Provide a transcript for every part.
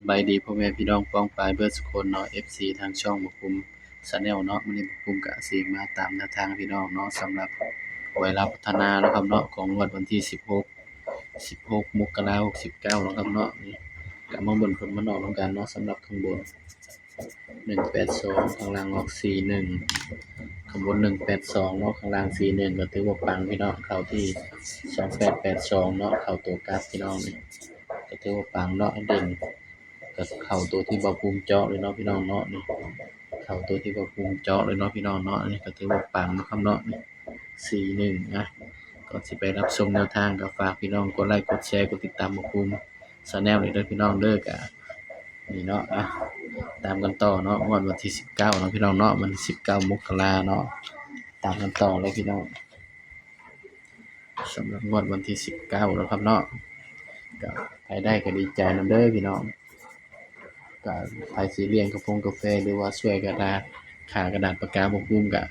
บายดีพ่อแม่พี่น้องป้องปรายเบิดสุคนเนาะ FC ทางช่องบ่คุม Channel เนาะมื้อนี้บ่คุมก็สิมาตามแนวทางพี่น้องเนาะสำหรับหวยลาวพัฒนาเนาะครับเนาะของงวดวันที่16มกราคม69เนาะครับเนาะนี่ก็มาเบิ่งผลมันออกนำกันเนาะสำหรับข้างบน182ข้างล่างออก41ข้างบน182เนาะข้างล่าง41ก็ถือว่าปังพี่น้องเข้าที่2882เนาะเข้าตัวกราฟพี่น้องนี่ก็ถือว่าปังเนาะเด่น ก็เข้าตัวที่บ่ภูมิเจาะเลยเนาะพี่น้องเนาะนี่เข้าตัวที่บ่ภูมิเจาะเลยเนาะพี่น้องเนาะนี่ก็ถือว่าปังเนาะครับเนาะนี่41นะก่อนสิไปรับชมแนวทางก็ฝากพี่น้องกดไลค์กดแชร์กดติดตามบ่ภูมิ Channel นี่เด้อพี่น้องเด้อก็นี่เนาะตามกันต่อเนาะวันที่19เนาะพี่น้องเนาะมัน19มกราเนาะตามกันต่อเลยพี่น้องสำหรับวันที่19แล้วครับเนาะก็ใครได้ก็ดีใจนำเด้อพี่น้อง ก็ไผสิเลี้ยงกาแฟหรือว่าช่วยกระดาษค่ากระดาษปากกาบ่ภูมิก็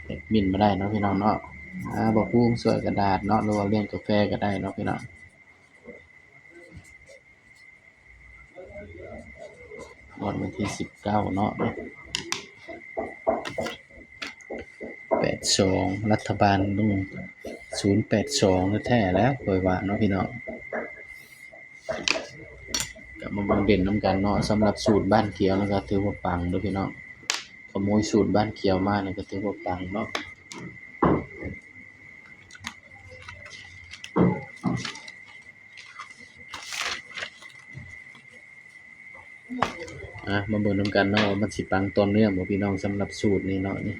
แอดมินมาได้เนาะพี่น้องเนาะบ่ภูมิช่วยกระดาษเนาะหรือว่าเลี้ยงกาแฟก็ได้เนาะพี่น้องวันที่19เนาะ82รัฐบาลต้อง082แท้ๆแล้วข้อยว่าเนาะพี่น้องก็มาเบิ่งเด่นนำกันเนาะสำหรับสูตรบ้านเขียวนะครับถือว่าปังเด้อพี่น้องขโมยสูตรบ้านเขียวมานี่ก็ถือว่าปังเนาะมาเบิ่งนำกันเนาะว่ามันสิปังต่อเนื่องบ่พี่น้องสำหรับสูตรนี้เนาะนี่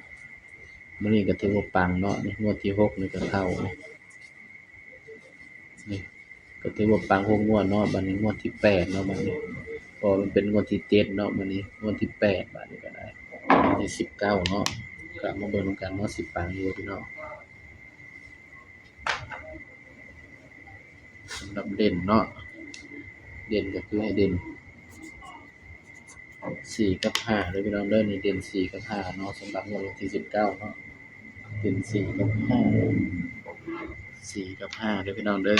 มื้อนี้ก็ถือว่าปังเนาะนี่งวดที่6นี่ก็เข้านี่ก็ถือว่าปัง6งวดเนาะบัดนี้งวดที่8เนาะบัดนี้พอมันเป็นงวดที่7เนาะบัดนี้งวดที่8บัดนี้ก็ได้วันที่19เนาะก็มาเบิ่งนำกันเนาะสิปังอยู่บ่พี่น้องสำหรับเด่นเนาะเด่นก็คือให้เด่น4กับ5เด้อพี่น้องเด้อนี่เด่น4กับ5เนาะสำหรับงวดวันที่19เนาะเด่น4กับ5 4กับ5เด้อพี่น้องเด้อ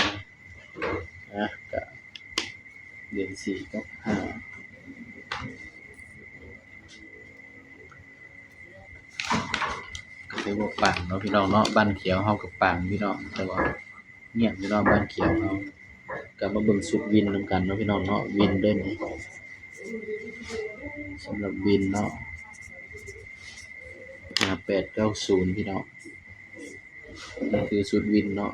ก็เด่น4กับ5ก็ถือว่าปังเนาะพี่น้องเนาะบ้านเขียวเฮาก็ปังพี่น้องแต่ว่าเงียบพี่น้องบ้านเขียวเฮาก็มาเบิ่งสุดวินนำกันเนาะพี่น้องเนาะวินเด้อนี่สำหรับวินเนาะ5890พี่น้องนี่คือสุดวินเนาะ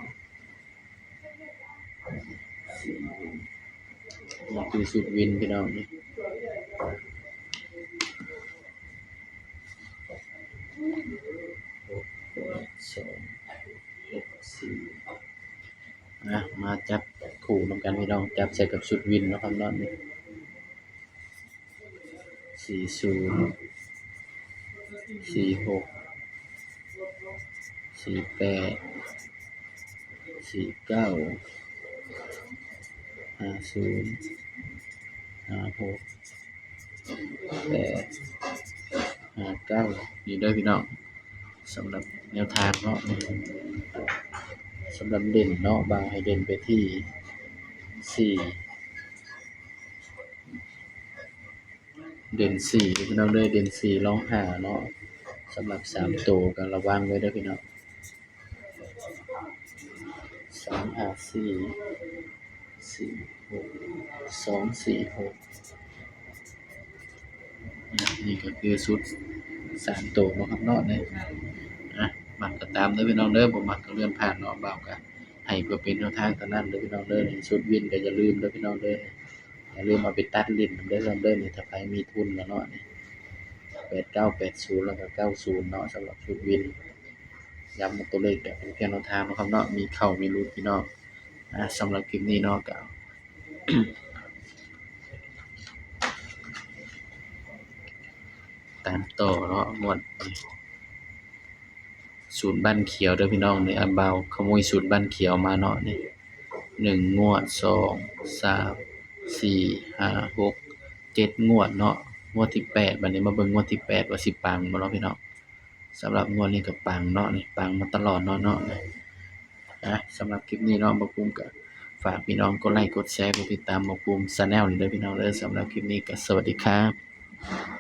นี่คือสุดวินพี่น้องนี่มาจับคู่นำกันพี่น้องจับใส่กับสุดวินเนาะครับเนาะนี่40 46 48 49 50 56 8 59นี่เด้อพี่น้องสำหรับแนวทางเนาะสำหรับเด่นเนาะบางให้เด่นไปที่4เด่น4พี่น้องเด้อเด่น4รอง5เนาะสำหรับ3ตัวก็ระวังไว้เด้อพี่น้อง354 46 246นี่ก็คือชุด3ตัวเนาะครับเนาะนี่มักก็ตามเด้อพี่น้องเด้อบ่มักก็เลื่อนผ่านเนาะบ่าวก็ให้เพื่อเป็นแนวทางเท่านั้นเด้อพี่น้องเด้อนี่ชุดวินก็อย่าลืมเด้อพี่น้องเด้ออย่าลืมเอาไปตัดเล่นนำเด้อพี่น้องเด้อนี่ถ้าใครมีทุนแล้วเนาะนี่89 80แล้วก็90เนาะสำหรับชุดวินย้ำตัวเลขก็เป็นเพียงแนวทางเนาะครับเนาะมีเข้ามีหลุดพี่น้องสำหรับคลิปนี้เนาะก็ ตามต่อเนาะงวดศูนย์บ้านเขียวเด้อพี่น้องนี่บ่าวขโมยศูนย์บ้านเขียวมาเนาะนี่1งวด2 3 4 5 6 7งวดเนาะงวดที่8บัดนี้มาเบิ่งงวดที่8ว่าสิปังบ่เนาะพี่น้องสำหรับงวดนี้ก็ปังเนาะนี่ปังมาตลอดเนาะสำหรับคลิปนี้เนาะบ่คุ้มก็ฝ ฝากพี่น้องกดไลค์กดแชร์กดติดตามหมอภูมิชาแนลนี่เด้อพี่น้องเด้อสำหรับคลิปนี้ก็สวัสดีครับ